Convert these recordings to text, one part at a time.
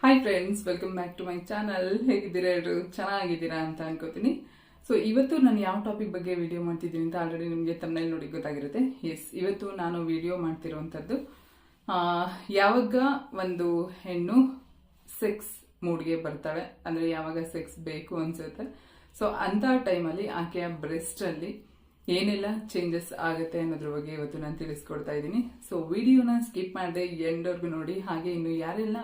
Hi friends, welcome back to my channel. ಹೇಗಿದ್ದೀರಾ? ಎಲ್ಲರೂ ಚೆನ್ನಾಗಿದ್ದೀರಾ ಅಂತ ಅನ್ಕೋತೀನಿ. ಸೊ ಇವತ್ತು ನಾನು ಯಾವ ಟಾಪಿಕ್ ಬಗ್ಗೆ ವಿಡಿಯೋ ಮಾಡ್ತಿದ್ದೀನಿ ಅಂತ ಆಲ್ರೆಡಿ ನಿಮಗೆ ತಮ್ಮನೇಲಿ ನೋಡಿ ಗೊತ್ತಾಗಿರುತ್ತೆ. ಎಸ್, ಇವತ್ತು ನಾನು ವಿಡಿಯೋ ಮಾಡ್ತಿರುವಂಥದ್ದು ಯಾವಾಗ ಒಂದು ಹೆಣ್ಣು ಸೆಕ್ಸ್ ಮೂಡ್ಗೆ ಬರ್ತಾಳೆ, ಅಂದರೆ ಯಾವಾಗ ಸೆಕ್ಸ್ ಬೇಕು ಅನ್ಸುತ್ತೆ. ಸೊ ಅಂಥ ಟೈಮಲ್ಲಿ ಆಕೆಯ ಬ್ರೆಸ್ಟಲ್ಲಿ ಏನೆಲ್ಲ ಚೇಂಜಸ್ ಆಗುತ್ತೆ ಅನ್ನೋದ್ರ ಬಗ್ಗೆ ಇವತ್ತು ನಾನು ತಿಳಿಸ್ಕೊಡ್ತಾ ಇದ್ದೀನಿ. ಸೊ ವಿಡಿಯೋನ ಸ್ಕಿಪ್ ಮಾಡದೆ ಎಂಡ್ವರೆಗೂ ನೋಡಿ. ಹಾಗೆ ಇನ್ನು ಯಾರೆಲ್ಲ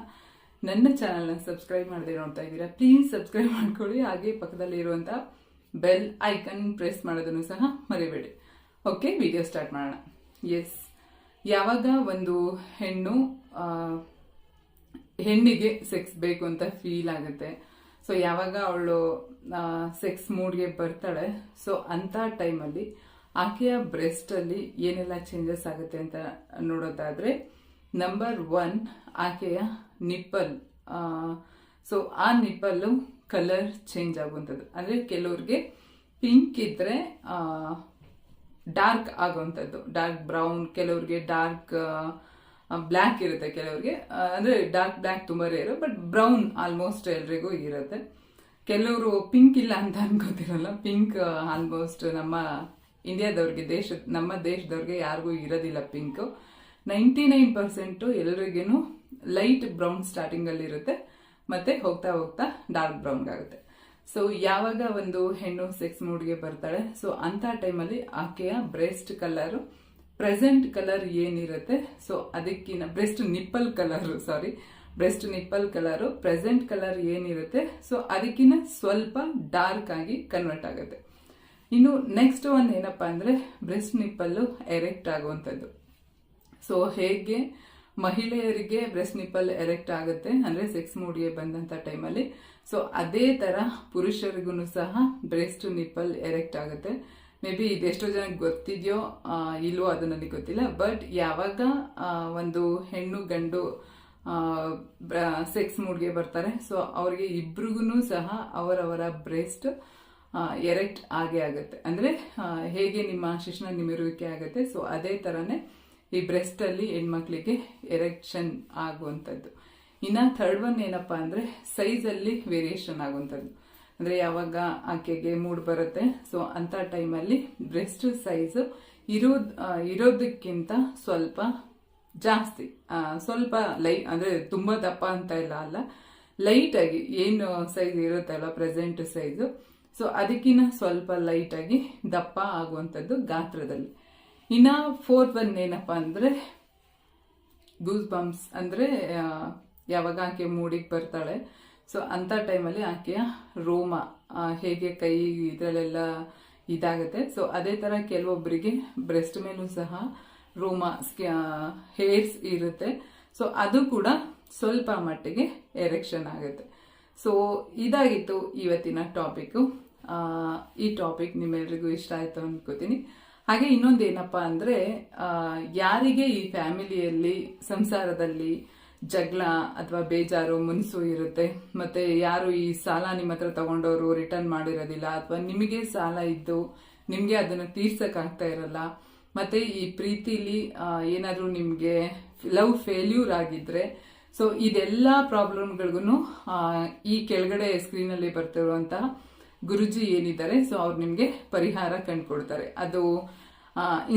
ನನ್ನ ಚಾನಲ್ನ ಸಬ್ಸ್ಕ್ರೈಬ್ ಮಾಡದೆ ನೋಡ್ತಾ ಇದ್ದೀರಾ, ಪ್ಲೀಸ್ ಸಬ್ಸ್ಕ್ರೈಬ್ ಮಾಡ್ಕೊಳ್ಳಿ. ಹಾಗೆ ಪಕ್ಕದಲ್ಲಿ ಇರುವಂಥ ಬೆಲ್ ಐಕನ್ ಪ್ರೆಸ್ ಮಾಡೋದನ್ನು ಸಹ ಮರಿಬೇಡಿ. ಓಕೆ, ವಿಡಿಯೋ ಸ್ಟಾರ್ಟ್ ಮಾಡೋಣ. ಎಸ್, ಯಾವಾಗ ಒಂದು ಹೆಣ್ಣಿಗೆ ಸೆಕ್ಸ್ ಬೇಕು ಅಂತ ಫೀಲ್ ಆಗುತ್ತೆ, ಸೊ ಯಾವಾಗ ಅವಳು ಸೆಕ್ಸ್ ಮೂಡ್ಗೆ ಬರ್ತಾಳೆ, ಸೊ ಅಂಥ ಟೈಮಲ್ಲಿ ಆಕೆಯ ಬ್ರೆಸ್ಟಲ್ಲಿ ಏನೆಲ್ಲ ಚೇಂಜಸ್ ಆಗುತ್ತೆ ಅಂತ ನೋಡೋದಾದ್ರೆ, ನಂಬರ್ 1 ಆಕೆಯ ನಿಪ್ಪಲ್. ಸೊ ಆ ನಿಪ್ಪಲ್ಲು ಕಲರ್ ಚೇಂಜ್ ಆಗುವಂಥದ್ದು. ಅಂದರೆ ಕೆಲವ್ರಿಗೆ ಪಿಂಕ್ ಇದ್ರೆ ಡಾರ್ಕ್ ಆಗುವಂಥದ್ದು, ಡಾರ್ಕ್ ಬ್ರೌನ್, ಕೆಲವ್ರಿಗೆ ಡಾರ್ಕ್ ಬ್ಲ್ಯಾಕ್ ಇರುತ್ತೆ, ಕೆಲವ್ರಿಗೆ ಅಂದರೆ ಡಾರ್ಕ್ ಬ್ಲ್ಯಾಕ್ ತುಂಬ ರೇರು, ಬಟ್ ಬ್ರೌನ್ ಆಲ್ಮೋಸ್ಟ್ ಎಲ್ರಿಗೂ ಇರುತ್ತೆ. ಕೆಲವರು ಪಿಂಕ್ ಇಲ್ಲ ಅಂತ ಅನ್ಕೋತಿರಲ್ಲ. ಪಿಂಕ್ ಆಲ್ಮೋಸ್ಟ್ ನಮ್ಮ ಇಂಡಿಯಾದವ್ರಿಗೆ, ನಮ್ಮ ದೇಶದವ್ರಿಗೆ ಯಾರಿಗೂ ಇರೋದಿಲ್ಲ ಪಿಂಕ್. 99% ಎಲ್ರಿಗೇನು ಲೈಟ್ ಬ್ರೌನ್ ಸ್ಟಾರ್ಟಿಂಗ್ ಅಲ್ಲಿ ಇರುತ್ತೆ, ಮತ್ತೆ ಹೋಗ್ತಾ ಹೋಗ್ತಾ ಡಾರ್ಕ್ ಬ್ರೌನ್ ಆಗುತ್ತೆ. ಸೊ ಯಾವಾಗ ಒಂದು ಹೆಣ್ಣು ಸೆಕ್ಸ್ ಮೂಡ್ಗೆ ಬರ್ತಾಳೆ, ಸೊ ಅಂತ ಟೈಮಲ್ಲಿ ಆಕೆಯ ಬ್ರೆಸ್ಟ್ ಕಲರ್, ಪ್ರೆಸೆಂಟ್ ಕಲರ್ ಏನಿರುತ್ತೆ, ಸೊ ಅದಕ್ಕಿಂತ breast nipple colour present colour ಏನಿರುತ್ತೆ, ಸೊ ಅದಕ್ಕಿಂತ ಸ್ವಲ್ಪ ಡಾರ್ಕ್ ಆಗಿ ಕನ್ವರ್ಟ್ ಆಗುತ್ತೆ. ಇನ್ನು ನೆಕ್ಸ್ಟ್ ಒಂದು ಏನಪ್ಪಾ ಅಂದ್ರೆ ಬ್ರೆಸ್ಟ್ ನಿಪ್ಪಲ್ಲು ಎರೆಕ್ಟ್ ಆಗುವಂಥದ್ದು. ಸೊ ಹೇಗೆ ಮಹಿಳೆಯರಿಗೆ ಬ್ರೆಸ್ಟ್ ನಿಪ್ಪಲ್ ಎರೆಕ್ಟ್ ಆಗುತ್ತೆ ಅಂದ್ರೆ ಸೆಕ್ಸ್ ಮೂಡ್ಗೆ ಬಂದಂತ ಟೈಮಲ್ಲಿ, ಸೊ ಅದೇ ತರ ಪುರುಷರಿಗೂ ಸಹ ಬ್ರೆಸ್ಟ್ ನಿಪ್ಪಲ್ ಎರೆಕ್ಟ್ ಆಗುತ್ತೆ. ಮೇ ಬಿ ಇದೆಷ್ಟೋ ಜನಕ್ಕೆ ಗೊತ್ತಿದೆಯೋ ಇಲ್ವೋ ಅದು ನನಗೆ ಗೊತ್ತಿಲ್ಲ. ಬಟ್ ಯಾವಾಗ ಒಂದು ಹೆಣ್ಣು ಗಂಡು ಸೆಕ್ಸ್ ಮೂಡ್ಗೆ ಬರ್ತಾರೆ, ಸೊ ಅವ್ರಿಗೆ ಇಬ್ರಿಗೂ ಸಹ ಅವರವರ ಬ್ರೆಸ್ಟ್ ಎರೆಕ್ಟ್ ಆಗೇ ಆಗುತ್ತೆ. ಅಂದ್ರೆ ಹೇಗೆ ನಿಮ್ಮ ಶಿಶ್ನ ನಿಮಿರುವಿಕೆ ಆಗುತ್ತೆ, ಸೊ ಅದೇ ತರನೇ ಈ ಬ್ರೆಸ್ಟ್ ಅಲ್ಲಿ ಹೆಣ್ಮಕ್ಳಿಗೆ ಎರೆಕ್ಷನ್ ಆಗುವಂಥದ್ದು. ಇನ್ನ ಥರ್ಡ್ ಒನ್ ಏನಪ್ಪಾ ಅಂದ್ರೆ ಸೈಜ್ ಅಲ್ಲಿ ವೇರಿಯೇಷನ್ ಆಗುವಂಥದ್ದು. ಅಂದ್ರೆ ಯಾವಾಗ ಆಕೆಗೆ ಮೂಡ್ ಬರುತ್ತೆ, ಸೊ ಅಂತ ಟೈಮಲ್ಲಿ ಬ್ರೆಸ್ಟ್ ಸೈಜ್ ಇರೋದಕ್ಕಿಂತ ಸ್ವಲ್ಪ ಜಾಸ್ತಿ, ಸ್ವಲ್ಪ ಅಂದ್ರೆ ತುಂಬಾ ದಪ್ಪ ಅಂತ ಅಲ್ಲ, ಲೈಟ್ ಆಗಿ ಏನು ಸೈಜ್ ಇರುತ್ತಲ್ಲ ಪ್ರೆಸೆಂಟ್ ಸೈಜ್, ಸೊ ಅದಕ್ಕಿಂತ ಸ್ವಲ್ಪ ಲೈಟ್ ಆಗಿ ದಪ್ಪ ಆಗುವಂಥದ್ದು ಗಾತ್ರದಲ್ಲಿ. ಇನ್ನ ಫೋರ್ತ್ ಒನ್ ಏನಪ್ಪಾ ಅಂದ್ರೆ ಗೂಸ್ ಬಂಪ್ಸ್. ಅಂದ್ರೆ ಯಾವಾಗ ಆಕೆ ಮೂಡಿಗೆ ಬರ್ತಾಳೆ, ಸೊ ಅಂತ ಟೈಮಲ್ಲಿ ಆಕೆಯ ರೋಮ ಹೇಗೆ ಕೈ ಇದರಲ್ಲೆಲ್ಲ ಇದಾಗುತ್ತೆ, ಸೊ ಅದೇ ತರ ಕೆಲವೊಬ್ಬರಿಗೆ ಬ್ರೆಸ್ಟ್ ಮೇಲೂ ಸಹ ರೋಮ ಹೇರ್ಸ್ ಇರುತ್ತೆ, ಸೊ ಅದು ಕೂಡ ಸ್ವಲ್ಪ ಮಟ್ಟಿಗೆ ಎರೆಕ್ಷನ್ ಆಗುತ್ತೆ. ಸೊ ಇದಾಗಿತ್ತು ಇವತ್ತಿನ ಟಾಪಿಕ್. ಈ ಟಾಪಿಕ್ ನಿಮ್ಮೆಲ್ರಿಗೂ ಇಷ್ಟ ಆಯ್ತು ಅನ್ಕೋತೀನಿ. ಹಾಗೆ ಇನ್ನೊಂದು ಏನಪ್ಪಾ ಅಂದ್ರೆ ಯಾರಿಗೆ ಈ ಫ್ಯಾಮಿಲಿಯಲ್ಲಿ ಸಂಸಾರದಲ್ಲಿ ಜಗಳ ಅಥವಾ ಬೇಜಾರು ಮುನ್ಸು ಇರುತ್ತೆ, ಮತ್ತೆ ಯಾರು ಈ ಸಾಲ ನಿಮ್ಮ ಹತ್ರ ತಗೊಂಡವರು ರಿಟರ್ನ್ ಮಾಡಿರೋದಿಲ್ಲ, ಅಥವಾ ನಿಮಗೆ ಸಾಲ ಇದ್ದು ನಿಮ್ಗೆ ಅದನ್ನ ತೀರ್ಸಕ್ ಆಗ್ತಾ ಇರಲ್ಲ, ಮತ್ತೆ ಈ ಪ್ರೀತಿಲಿ ಏನಾದ್ರೂ ನಿಮ್ಗೆ ಲವ್ ಫೇಲ್ಯೂರ್ ಆಗಿದ್ರೆ, ಸೊ ಇದೆಲ್ಲ ಪ್ರಾಬ್ಲಮ್ಗಳಿಗೂ ಈ ಕೆಳಗಡೆ ಸ್ಕ್ರೀನ್ ಅಲ್ಲಿ ಬರ್ತಿರುವಂತಹ ಗುರುಜಿ ಏನಿದ್ದಾರೆ, ಸೊ ಅವ್ರು ನಿಮ್ಗೆ ಪರಿಹಾರ ಕಂಡುಕೊಡ್ತಾರೆ. ಅದು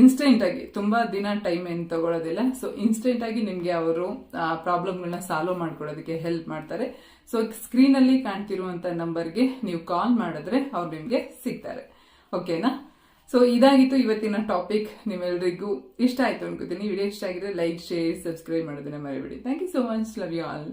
ಇನ್ಸ್ಟೆಂಟ್ ಆಗಿ, ತುಂಬಾ ದಿನ ಟೈಮ್ ಏನು ತಗೊಳ್ಳೋದಿಲ್ಲ. ಸೊ ಇನ್ಸ್ಟೆಂಟ್ ಆಗಿ ನಿಮ್ಗೆ ಅವರು ಪ್ರಾಬ್ಲಮ್ಗಳನ್ನ ಸಾಲ್ವ್ ಮಾಡ್ಕೊಡೋದಕ್ಕೆ ಹೆಲ್ಪ್ ಮಾಡ್ತಾರೆ. ಸೊ ಸ್ಕ್ರೀನ್ ಅಲ್ಲಿ ಕಾಣ್ತಿರುವಂತ ನಂಬರ್ಗೆ ನೀವು ಕಾಲ್ ಮಾಡಿದ್ರೆ ಅವ್ರು ನಿಮ್ಗೆ ಸಿಗ್ತಾರೆ. ಓಕೆನಾ? ಸೊ ಇದಾಗಿತ್ತು ಇವತ್ತಿನ ಟಾಪಿಕ್. ನಿಮ್ಮೆಲ್ಲರಿಗೂ ಇಷ್ಟ ಆಯ್ತು ಅನ್ಕೋತೀನಿ. ವಿಡಿಯೋ ಇಷ್ಟ ಆಗಿದ್ರೆ ಲೈಕ್, ಶೇರ್, ಸಬ್ಸ್ಕ್ರೈಬ್ ಮಾಡೋದನ್ನ ಮರಿಬೇಡಿ. Thank you so much. Love you all.